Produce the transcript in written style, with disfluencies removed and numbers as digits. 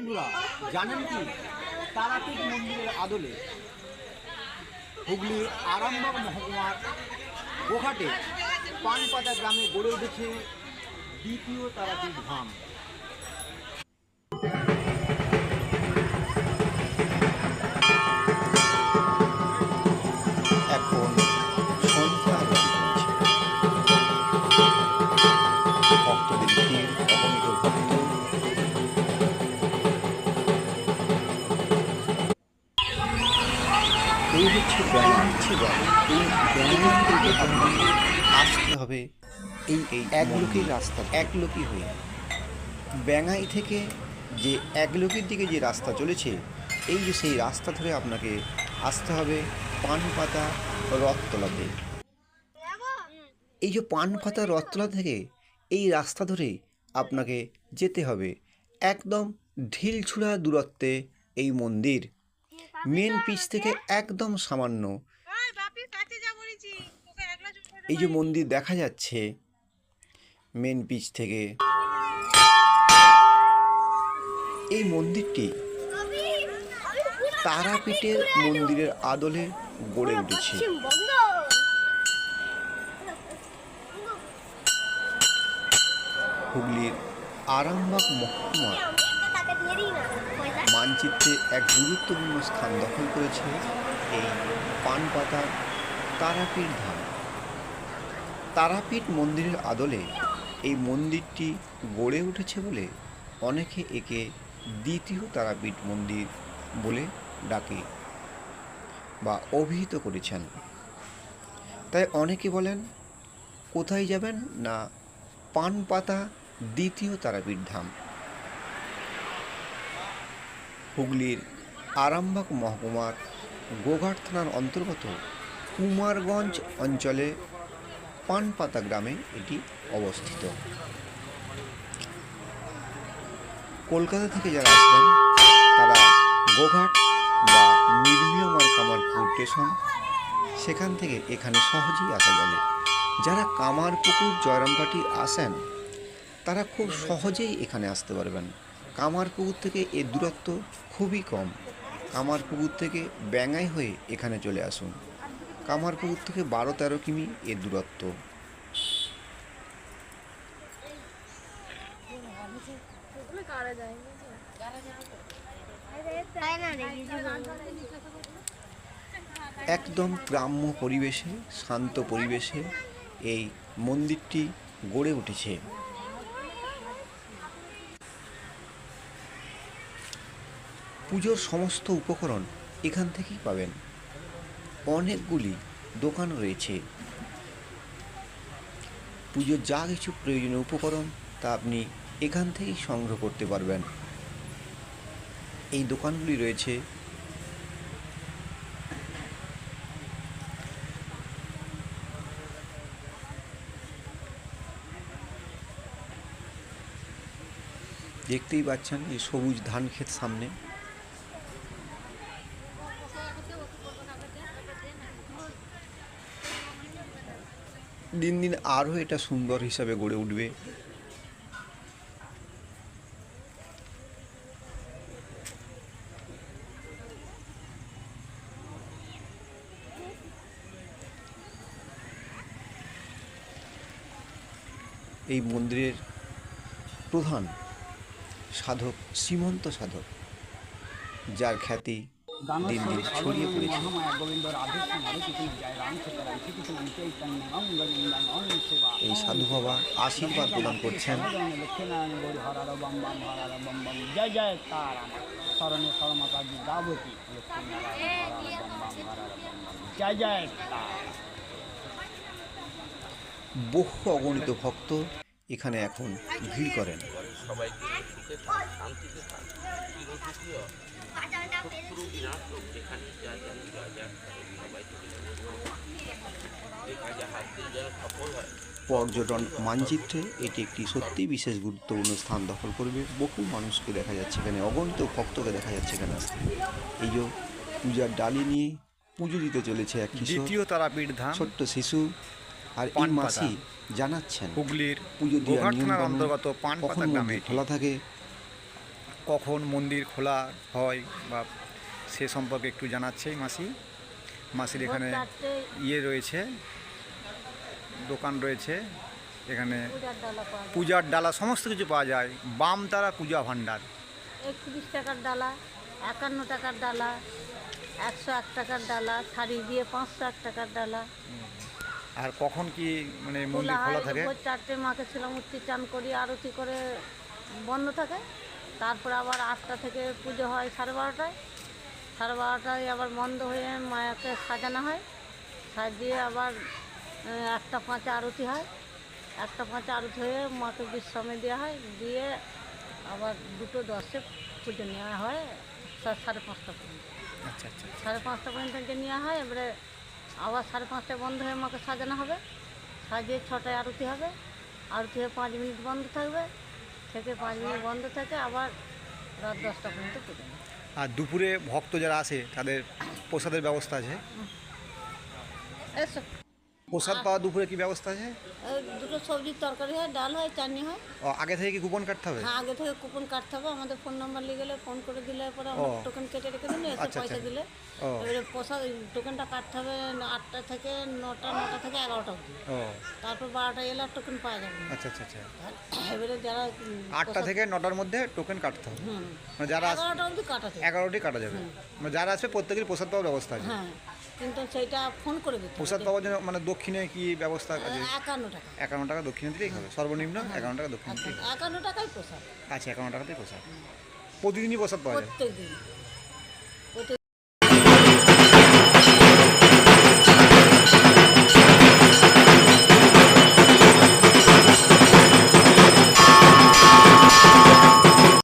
বন্ধুরা, জানেন কি তারাপীঠ মন্দিরের আদলে হুগলির আরামবাগ মহকুমার গোঘাটে পানপাতা গ্রামে গড়ে উঠেছে দ্বিতীয় তারাপীঠ ধাম। এখন সন্ধ্যা ভক্তদের ভিড়, অগণিত ভক্ত। এই হচ্ছে ব্যাঙা, এই ব্যাঙা থেকে আপনাকে আসতে হবে এই একলোকি রাস্তা, একলোকি হয়ে ব্যাঙাই থেকে যে একলোকির দিকে যে রাস্তা চলেছে, এই যে সেই রাস্তা ধরে আপনাকে আসতে হবে পানপাতা রথতলাতে। এই যে পানপাতা রথতলা থেকে এই রাস্তা ধরে আপনাকে যেতে হবে একদম ঢিলছুড়া দূরত্বে এই মন্দির। মেন পিচ থেকে একদম সামান্য এই যে মন্দির দেখা যাচ্ছে মেন পিচ থেকে, এই মন্দিরটি তারাপীঠের মন্দিরের আদলে গড়ে উঠেছে। হুগলির আরামবাগ মহকুমার মানচিত্রে এক গুরুত্বপূর্ণ স্থান দখল করেছে এই পানপাতা তারাপীঠ ধাম। তারাপীঠ মন্দিরের আদলে এই মন্দিরটি গড়ে উঠেছে বলে অনেকে একে দ্বিতীয় তারাপীঠ মন্দির বলে ডাকে বা অভিহিত করেছেন। তাই অনেকে বলেন কোথায় যাবেন না পানপাতা দ্বিতীয় তারাপীঠ ধাম। হুগলির আরামবাগ মহকুমার গোঘাট থানার অন্তর্গত কুমারগঞ্জ অঞ্চলে পানপাতা গ্রামে এটি অবস্থিত। কলকাতা থেকে যারা আসবেন তারা গোঘাট বা নির্মীয়মান কামারপুর স্টেশন, সেখান থেকে এখানে সহজেই আসা যাবে। যারা কামারপুকুর জয়রামবাটি আসেন তারা খুব সহজেই এখানে আসতে পারবেন। কামারপুকুর থেকে এর দূরত্ব খুবই কম। কামারপুকুর থেকে ব্যাঙাই হয়ে এখানে চলে আসুন। কামারপুকুর থেকে 12-13 কিমি এর দূরত্ব। একদম গ্রাম্য পরিবেশে, শান্ত পরিবেশে এই মন্দিরটি গড়ে উঠেছে। পুজোর সমস্ত উপকরণ এখান থেকেই পাবেন। অনেকগুলি দোকান রয়েছে। পুজোর যা কিছু প্রয়োজনীয় উপকরণ তা আপনি এখান থেকেই সংগ্রহ করতে পারবেন। এই দোকানগুলি রয়েছে দেখতেই পাচ্ছেন এই সবুজ ধান ক্ষেত সামনে। দিন দিন আরও এটা সুন্দর হিসাবে গড়ে উঠবে। এই মন্দিরের প্রধান সাধক শ্রীমন্ত সাধক, যার খ্যাতি দিন দিন ছড়িয়ে পড়েছে। এই সাধু বাবা আশীর্বাদ প্রদান করছেন। বহু অগণিত ভক্ত এখানে এখন ভিড় করেন। সবাইকে সুখে থাক, শান্তিতে থাক, চিরসুখীয় শত্রু বিনাশক, যেখানে যা জানি জয় জয় সবাই যে কাজে হাত দিয়ে যেন সফল হয়। পর্যটন মানচিত্রে এটি একটি সত্যি বিশেষ গুরুত্বপূর্ণ স্থান দখল করবে। বহু মানুষকে দেখা যাচ্ছে এখানে, অগণিত ভক্তকে দেখা যাচ্ছে এখানে আসতে। এই যে পূজার ডালি নিয়ে পুজো দিতে চলেছে এক দ্বিতীয় তারাপীঠ ধাম ছোট্ট শিশু। আর এই মাসি জানাচ্ছেন হুগলির পুজো দেওয়ার নিয়ম অন্তর্গত পানপাতা গ্রামে খোলা থাকে, কখন মন্দির খোলা হয় বা সে সম্পর্কে একটু জানাচ্ছে মাসির এখানে ভোর 4টে ইয়ে রয়েছে, দোকান রয়েছে এখানে, পূজার ডালা পাওয়া যায়। পূজার ডালা সমস্ত কিছু পাওয়া যায়। বামতারা পূজা ভাণ্ডার। 31 টাকার ডালা, 51 টাকার ডালা, 101 টাকার ডালা, শাড়ি দিয়ে 501 টাকার ডালা। আর কখন কি মানে মন্দির খোলা খোলা হয় থাকে? ভোর 4টে মাকে ছিলামূর্তি চান করি, আরতি করে বন্ধ থাকে। তারপর আবার 8টা থেকে পুজো হয় 12:30টায়। 12:30টায় আবার বন্ধ হয়ে মায়াকে সাজানো হয়, সাজিয়ে আবার 1টা 5 আরতি হয়। 1টা 5 আরতি হয়ে মাকে বিশ্রামে দেওয়া হয়, দিয়ে আবার 2টো 10-এ পুজো নেওয়া হয় 5:30 পর্যন্ত। আচ্ছা আচ্ছা। 5:30 পর্যন্ত যে নেওয়া হয়, এবারে আবার 5:30টায় বন্ধ হয়ে মাকে সাজানো হবে, সাজিয়ে 6টায় আরতি হবে। আরতি হয়ে 5 মিনিট বন্ধ থাকবে, থেকে 5 মিনিট বন্ধ থেকে আবার রাত 10টা পর্যন্ত পুজো নেয়। আর দুপুরে ভক্ত যারা আসে তাদের প্রসাদের ব্যবস্থা আছে? এসব প্রসাদ পাওয়া দুপুরে কি ব্যবস্থা আছে? 2টো সবজির তরকারি হয়, ডাল হয়, চাটনি হয়। ও, আগে থেকে কি কুপন কাটতে হবে? হ্যাঁ, আগে থেকে কুপন কাটতে হবে। আমাদের ফোন নাম্বার নিয়ে গেলে ফোন করে দিলে পরে আমরা ও। টোকেন কেটে রেখে দিলে এসে আচ্ছা, পয়সা আচ্ছা। দিলে ও। এবারে প্রসাদ টোকেনটা কাটতে হবে 8টা থেকে 9টা, 9টা থেকে 11টা অবধি। ও তারপর 12টা এলে আর টোকেন পাওয়া যাবে না। আচ্ছা আচ্ছা আচ্ছা। আর এবারে যারা 8টা থেকে 9টার মধ্যে টোকেন কাটতে হবে। হুম, মানে যারা 11টা অবধি কাটাতে হবে। 11টি কাটা যাবে। মানে যারা আসবে প্রত্যেকেরই প্রসাদ পাওয়ার ব্যবস্থা আছে। হ্যাঁ, কিন্তু সেইটা ফোন করে দিতে হবে। প্রসাদ পাওয়ার জন্য মানে দক্ষিণে কি ব্যবস্থা আছে? 51 টাকা। 51 টাকা দক্ষিণে দিলেই হবে, সর্বনিম্ন 51 টাকা দক্ষিণে দিলেই হবে। 51 টাকাই প্রসাদ আচ্ছা, 51 টাকাতেই প্রসাদ। প্রতিদিনই প্রসাদ পাওয়া যায়? প্রত্যেক দিন।